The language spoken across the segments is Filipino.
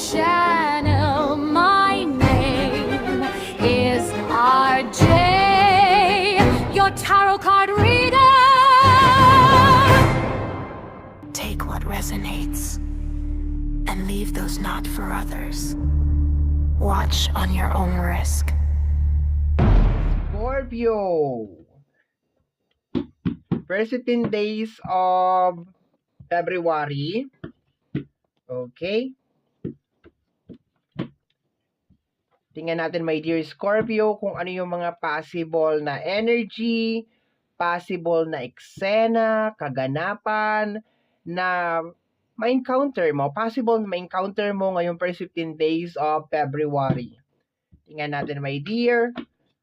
channel. My name is RJ, your tarot card reader. Take what resonates and leave those not for others. Watch on your own risk. Scorpio. First 15 days of February. Okay. Tingnan natin, my dear Scorpio, kung ano yung mga possible na energy, possible na eksena, kaganapan na ma-encounter mo, possible na ma-encounter mo ngayong first 15 days of February. Tingnan natin, my dear.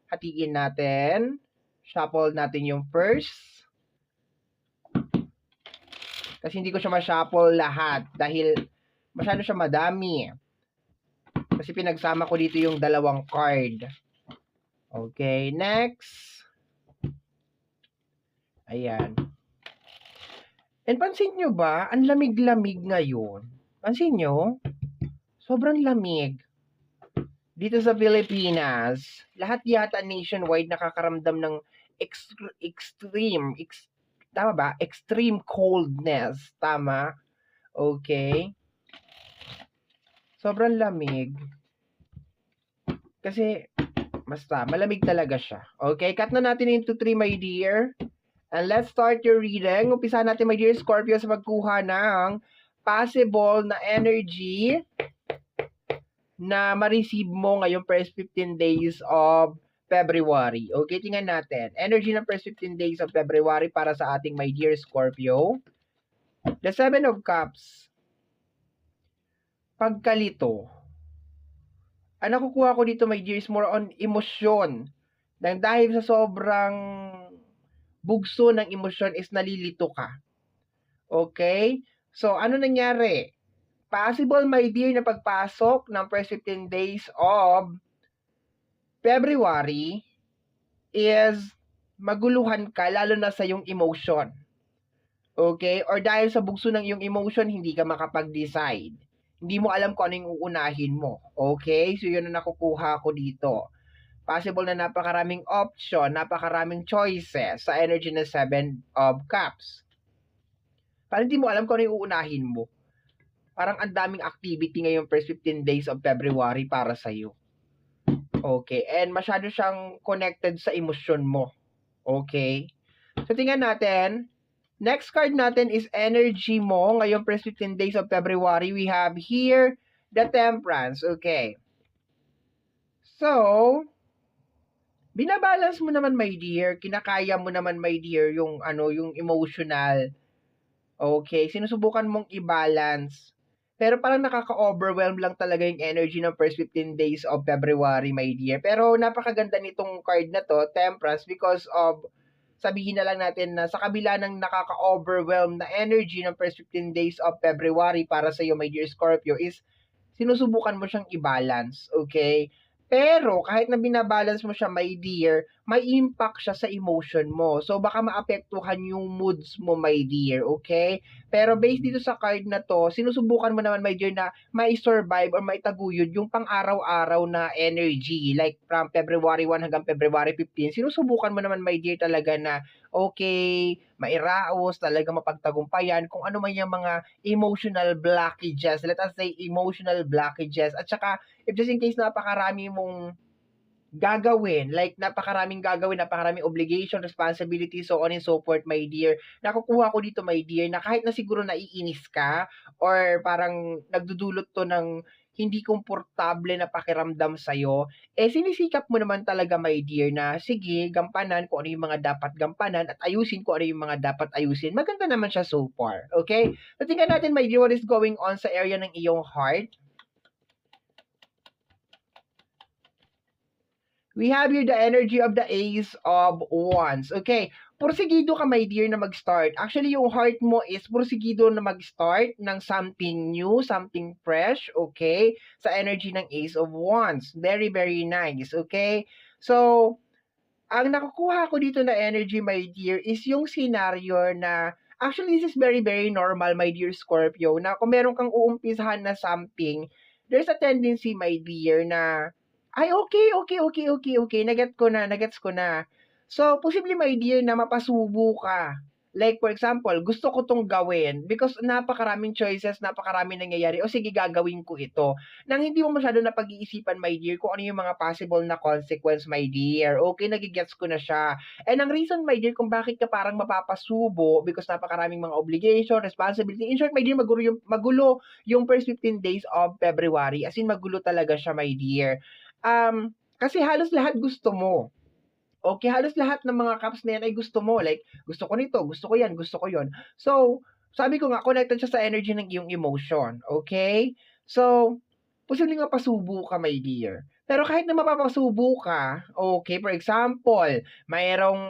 Hatiin natin. Shuffle natin yung first. Kasi hindi ko siya ma-shuffle lahat dahil masyado siya madami. Kasi pinagsama ko dito yung dalawang card. Okay, next. Ayan. And pansin nyo ba, ang lamig-lamig ngayon. Pansin nyo? Sobrang lamig. Dito sa Pilipinas, lahat yata nationwide nakakaramdam ng tama ba? Extreme coldness. Tama? Okay. Sobrang lamig. Kasi, basta, malamig talaga siya. Okay, cut na natin into 3, my dear. And let's start your reading. Umpisa natin, my dear Scorpio, sa pagkuha ng possible na energy na ma-receive mo ngayong first 15 days of February. Okay, tingnan natin. Energy ng first 15 days of February para sa ating, my dear Scorpio. The 7 of Cups. Pagkalito. Ang nakukuha ko dito, my dear, is more on emosyon. Dahil sa sobrang bugso ng emosyon is nalilito ka. Okay? So, ano nangyari? Possible, my dear, na pagpasok ng first 15 days of February is maguluhan ka, lalo na sa yung emotion. Okay? Or dahil sa bugso ng yung emotion, hindi ka makapag-decide. Hindi mo alam kung ano yung uunahin mo. Okay? So, yun ang nakukuha ko dito. Possible na napakaraming option, napakaraming choices sa energy ng 7 of Cups. Parang hindi mo alam kung ano yung uunahin mo. Parang ang daming activity ngayong first 15 days of February para sa'yo. Okay? And masyado siyang connected sa emosyon mo. Okay? So, tingnan natin. Next card natin is energy mo ngayong first 15 days of February. We have here the Temperance. Okay. So, binabalance mo naman, my dear. Kinakaya mo naman, my dear, yung yung emotional. Okay, sinusubukan mong i-balance. Pero parang nakaka-overwhelm lang talaga yung energy ng first 15 days of February, my dear. Pero napakaganda nitong card na to, Temperance, because of sabihin na lang natin na sa kabila ng nakaka-overwhelm na energy ng first 15 days of February para sa iyo, my dear Scorpio, is sinusubukan mo siyang i-balance, okay? Pero kahit na binabalance mo siya, my dear, may impact siya sa emotion mo. So baka maapektuhan yung moods mo, my dear, okay? Pero based dito sa card na to, sinusubukan mo naman, my dear, na mai-survive or maitaguyod yung pang-araw-araw na energy. Like from February 1 hanggang February 15, sinusubukan mo naman, my dear, talaga na okay, mairaos, talaga mapagtagumpayan kung ano man yung mga emotional blockages. Let us say emotional blockages. At saka, if just in case napakarami mong gagawin, like napakaraming gagawin, napakaraming obligation, responsibility, so on and so forth, my dear. Nakukuha ko dito, my dear, na kahit na siguro naiinis ka or parang nagdudulot to ng hindi komportable na pakiramdam sa'yo, sinisikap mo naman talaga, my dear, na sige, gampanan kung ano yung mga dapat gampanan at ayusin kung ano yung mga dapat ayusin. Maganda naman siya so far, okay? So, tingnan natin, my dear, what is going on sa area ng iyong heart. We have here the energy of the Ace of Wands. Okay, porsigido ka, my dear, na mag-start. Actually, yung heart mo is porsigido na mag-start ng something new, something fresh, okay? Sa energy ng Ace of Wands. Very, very nice, okay? So, ang nakukuha ko dito na energy, my dear, is yung scenario na actually, this is very, very normal, my dear Scorpio, na kung meron kang uumpisahan na something there's a tendency, my dear, na, ay, okay, nagets ko na. So, posible, my dear, na mapasubo ka. Like, for example, gusto ko tong gawin because napakaraming choices, napakaraming nangyayari. O sige, gagawin ko ito. Nang hindi mo masyado na pag-iisipan, my dear, kung ano yung mga possible na consequence, my dear. Okay, nagigets ko na siya. And ang reason, my dear, kung bakit ka parang mapapasubo because napakaraming mga obligation, responsibility. In short, my dear, magulo yung first 15 days of February. As in, magulo talaga siya, my dear. Kasi halos lahat gusto mo. Okay, halos lahat ng mga cups na yan ay gusto mo. Like, gusto ko nito, gusto ko yan, gusto ko yon. So, sabi ko nga, connected siya sa energy ng iyong emotion. Okay? So, posibleng mapasubo ka, my dear. Pero kahit na mapapasubo ka, okay, for example, mayroong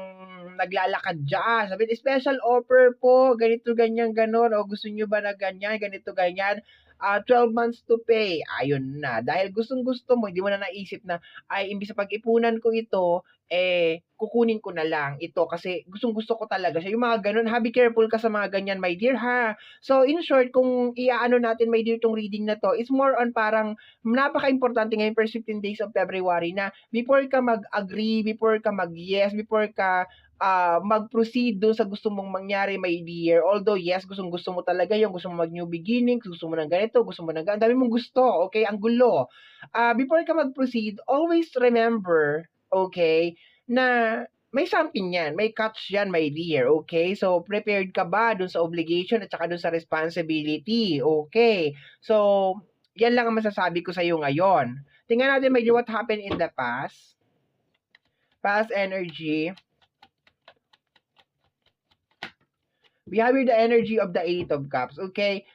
naglalakad dyan, sabi, special offer po, ganito, ganyan, ganon, o gusto nyo ba na ganyan, ganito, ganyan, 12 months to pay, ayun na. Dahil gustong-gusto mo, hindi mo na naisip na, ay, imbis sa pag-ipunan ko ito, kukunin ko na lang ito kasi gustong-gusto ko talaga siya. Yung mga ganun, ha, be careful ka sa mga ganyan, my dear, ha. So, in short, kung iaano natin, my dear, tong reading na to, it's more on parang napaka-importante ngayon first 15 days of February na before ka mag-agree, before ka mag-yes, before ka mag-proceed doon sa gusto mong mangyari, my dear. Although, yes, gustong-gusto mo talaga yung gusto mo mag-new beginning, gusto mo ng ganito, gusto mo ng ganito, ang dami mong gusto, okay? Ang gulo. Before ka mag-proceed, always remember, okay, na may something yan, may catch yan, my dear, okay? So, prepared ka ba dun sa obligation at saka dun sa responsibility, okay? So, yan lang ang masasabi ko sa iyo ngayon. Tingnan natin, my dear, what happened in the past. Past energy. We have here the energy of the Eight of Cups, okay?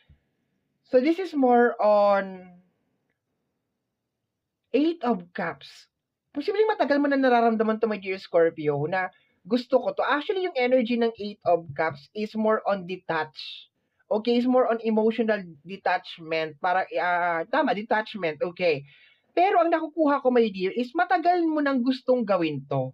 So, this is more on Eight of Cups. Posibleng matagal mo na nararamdaman to, my dear Scorpio, na gusto ko to. Actually, yung energy ng Eight of Cups is more on detach. Okay, is more on emotional detachment. Para, tama, detachment, okay. Pero ang nakukuha ko, my dear, is matagal mo nang gustong gawin to.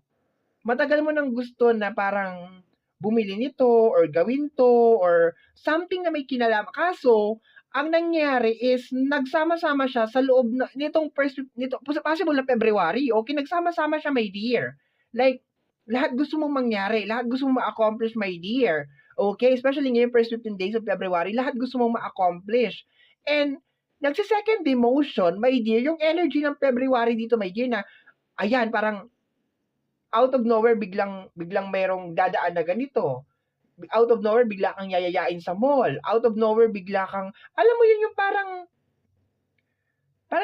Matagal mo nang gusto na parang bumili nito or gawin to or something na may kinalaman. Kaso, ang nangyari is nagsama-sama siya sa loob na nitong possible na February. Okay, nagsama-sama siya, my dear. Like, lahat gusto mong mangyari, lahat gusto mong ma-accomplish, my dear. Okay, especially ngayon first 15 days of February, lahat gusto mong ma-accomplish. And nagsi-second emotion, my dear, yung energy ng February dito, my dear, na ayan, parang out of nowhere biglang merong dadaan na ganito. Out of nowhere bigla kang yayayain sa mall. Out of nowhere bigla kang, alam mo yun, yung parang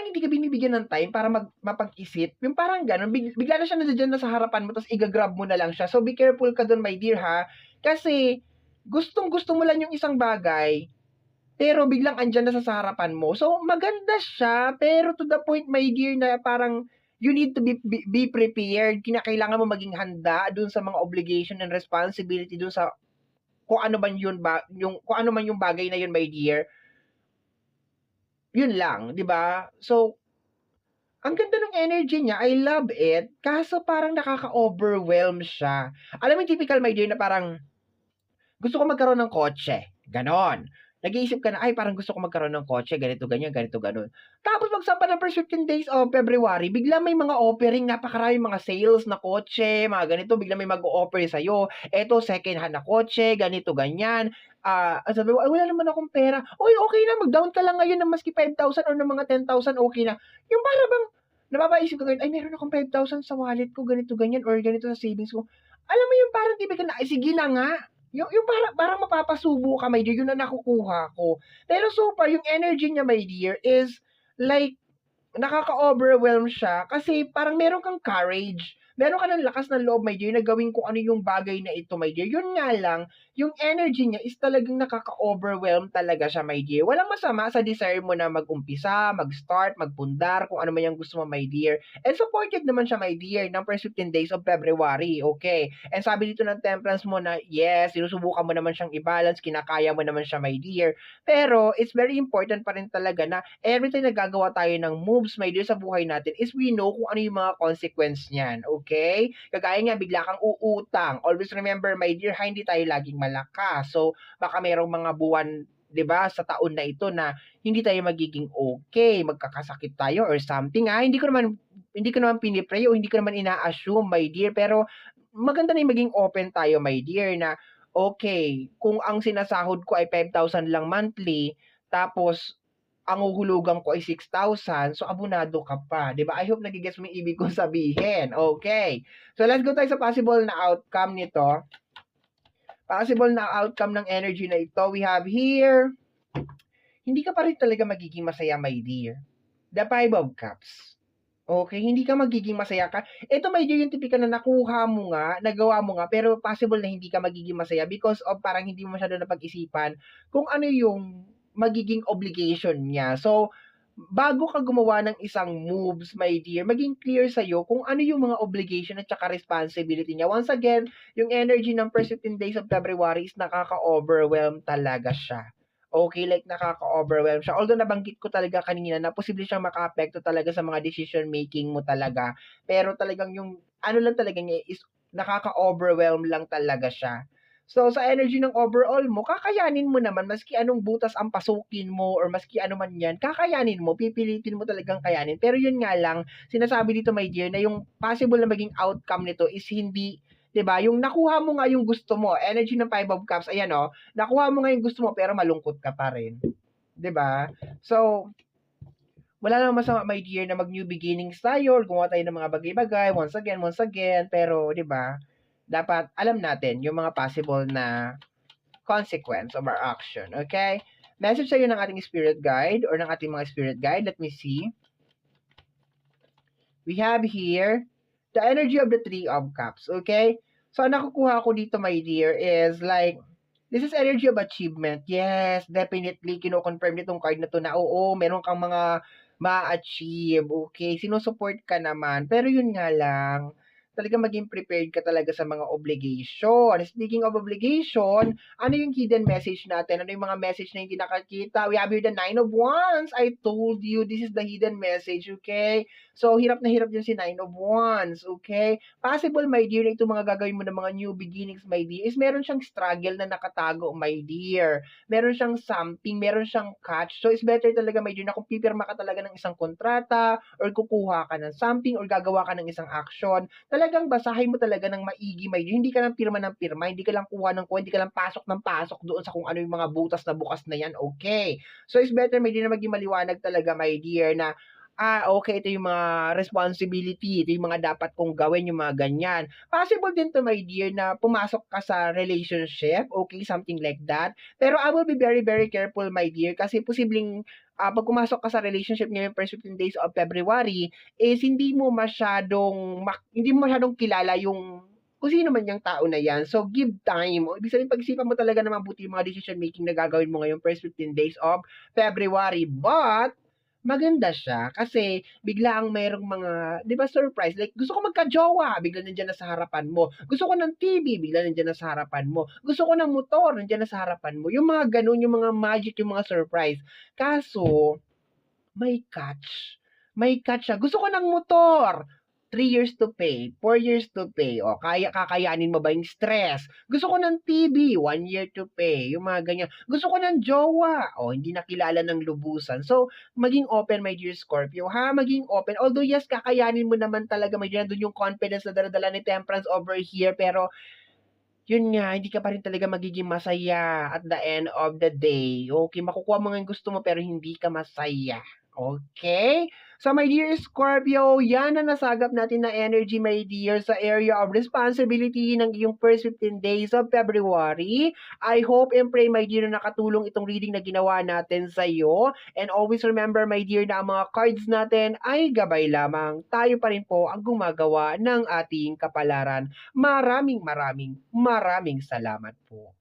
hindi ka binibigyan ng time para mapag-isip. Yung parang ganun, bigla na siya nandiyan na sa harapan mo, tapos i-grab mo na lang siya. So, be careful ka dun, my dear, ha? Kasi, gustong-gusto mo lang yung isang bagay, pero biglang andyan na sa harapan mo. So, maganda siya, pero to the point, my dear, na parang you need to be prepared. Kinakailangan mo maging handa dun sa mga obligation and responsibility dun sa kung ano man yun kung ano man yung bagay na yun, my dear. Yun lang, 'di ba? So, ang ganda ng energy niya, I love it. Kaso parang nakaka-overwhelm siya. Alam mo yung typical, my dear, na parang gusto ko magkaroon ng kotse. Ganon. Nag-iisip ka na, ay, parang gusto ko magkaroon ng kotse, ganito, ganyan, ganito, ganon. Tapos magsampa ng first 15 days of February, bigla may mga offering, napakaraming mga sales na kotse, mga ganito, bigla may mag-o-offer sa'yo. Eto, second hand na kotse, ganito, ganyan. Sabi mo, ay, wala naman akong pera. Oy, okay na, mag-down ka lang ngayon ng maski 5,000 or ng mga 10,000, okay na. Yung para bang, napapaisip ko ngayon, ay, meron akong 5,000 sa wallet ko, ganito, ganyan, or ganito sa savings ko. Alam mo yung parang tibig na, ay, sige na nga. Yung parang mapapasubo ka, my dear, yun na nakukuha ko. Pero so far, yung energy niya, my dear, is like, nakaka-overwhelm siya kasi parang meron kang courage. Meron ka ng lakas ng loob, my dear, na gawin kung ano yung bagay na ito, my dear. Yun nga lang, yung energy niya is talagang nakaka-overwhelm talaga siya, my dear. Walang masama sa desire mo na mag-umpisa, mag-start, magpundar, kung ano man yung gusto mo, my dear. And supported naman siya, my dear, ng first 15 days of February, okay? And sabi dito ng temperance mo na, yes, sinusubukan mo naman siyang i-balance, kinakaya mo naman siya, my dear. Pero, it's very important pa rin talaga na every time nagagawa tayo ng moves, my dear, sa buhay natin, is we know kung ano yung mga consequence niyan, okay? Kagaya nga, bigla kang uutang. Always remember, my dear, hindi tayo laging malakas. So, baka mayroong mga buwan 'di ba, sa taon na ito na hindi tayo magiging okay, magkakasakit tayo or something, hindi ko naman pinipray o hindi ko naman ina-assume, my dear, pero maganda na yung maging open tayo, my dear, na okay, kung ang sinasahod ko ay 5,000 lang monthly, tapos ang huhulugan ko ay 6,000, so abonado ka pa, 'di ba? I hope nage-gets mo yung ibig kong sabihin, okay. So let's go tayo sa possible na outcome nito. Possible na outcome ng energy na ito, we have here, hindi ka pa rin talaga magiging masaya, my dear. The Five of Cups. Okay, hindi ka magiging masaya ka. Ito, my dear, yung tipikal na nakuha mo nga, nagawa mo nga, pero possible na hindi ka magiging masaya because of parang hindi mo masyado napag-isipan kung ano yung magiging obligation niya. So, bago ka gumawa ng isang moves, my dear, maging clear sa'yo kung ano yung mga obligation at saka responsibility niya. Once again, yung energy ng first 15 days of February is nakaka-overwhelm talaga siya. Okay, like nakaka-overwhelm siya. Although nabanggit ko talaga kanina na posible siyang maka-apekto talaga sa mga decision making mo talaga. Pero talagang yung ano lang talaga niya is nakaka-overwhelm lang talaga siya. So, sa energy ng overall mo, kakayanin mo naman maski anong butas ang pasukin mo or maski ano man yan, kakayanin mo, pipilitin mo talagang kayanin. Pero yun nga lang, sinasabi dito, my dear, na yung possible na maging outcome nito is hindi, 'di ba? Yung nakuha mo nga yung gusto mo, energy ng Five of Cups, ayan oh, nakuha mo nga yung gusto mo pero malungkot ka pa rin, 'di ba? So, wala namang masama, my dear, na mag-new beginnings tayo or gumawa tayo ng mga bagay-bagay once again, pero 'di ba? Dapat alam natin yung mga possible na consequence of our action, okay? Message sa'yo ng ating spirit guide or ng ating mga spirit guide. Let me see. We have here the energy of the Three of Cups, okay? So, ang nakukuha ko dito, my dear, is like, this is energy of achievement. Yes, definitely, kino-confirm nitong card na to na, oo, meron kang mga ma-achieve, okay? Sinusupport ka naman. Pero yun nga lang, talaga maging prepared ka talaga sa mga obligation. Speaking of obligation, ano yung hidden message natin? Ano yung mga message na hindi nakakita? We have here the Nine of Wands. I told you, this is the hidden message, okay? So, hirap na hirap din si Nine of Wands, okay? Possible, my dear, na itong mga gagawin mo ng mga new beginnings, my dear, is meron siyang struggle na nakatago, my dear. Meron siyang something, meron siyang catch. So, it's better talaga, my dear, na kung pipirma ka talaga ng isang kontrata or kukuha ka ng something or gagawa ka ng isang action, talagang basahin mo talaga ng maigi, my dear. Hindi ka lang pirma ng pirma, hindi ka lang kuha ng kuha, hindi ka lang pasok ng pasok doon sa kung ano yung mga butas na bukas na yan, okay? So, it's better, my dear, na maging maliwanag talaga, my dear, na okay, ito yung mga responsibility, ito yung mga dapat kong gawin, yung mga ganyan. Possible din to, my dear, na pumasok ka sa relationship, okay, something like that. Pero I will be very, very careful, my dear, kasi posibleng pag pumasok ka sa relationship ngayong first 15 days of February, is hindi mo masyadong kilala yung kung sino man yung tao na yan. So, give time. O, ibig sabihin, pag-isipan mo talaga na mabuti yung mga decision making na gagawin mo ngayong first 15 days of February. But, maganda siya kasi biglaang merong mga, 'di ba, surprise. Like, gusto ko magka-jowa, bigla nandiyan na sa harapan mo. Gusto ko ng TV, bigla nandiyan na sa harapan mo. Gusto ko ng motor, nandiyan na sa harapan mo. Yung mga ganun, yung mga magic, yung mga surprise. Kaso, may catch. May catch siya. Gusto ko ng motor. 3 years to pay, 4 years to pay. O, kakayanin mo ba yung stress? Gusto ko ng TV, 1 year to pay. Yung mga ganyan. Gusto ko ng jowa. O, hindi nakilala ng lubusan. So, maging open, my dear Scorpio, ha? Maging open. Although, yes, kakayanin mo naman talaga, my dear, nandun yung confidence na dala ni Temperance over here, pero yun nga, hindi ka pa rin talaga magiging masaya at the end of the day. Okay, makukuha mo nga yung gusto mo pero hindi ka masaya. Okay? So, my dear Scorpio, yan ang nasagap natin na energy, my dear, sa area of responsibility ng iyong first 15 days of February. I hope and pray, my dear, na nakatulong itong reading na ginawa natin sa iyo. And always remember, my dear, na ang mga cards natin ay gabay lamang. Tayo pa rin po ang gumagawa ng ating kapalaran. Maraming salamat po.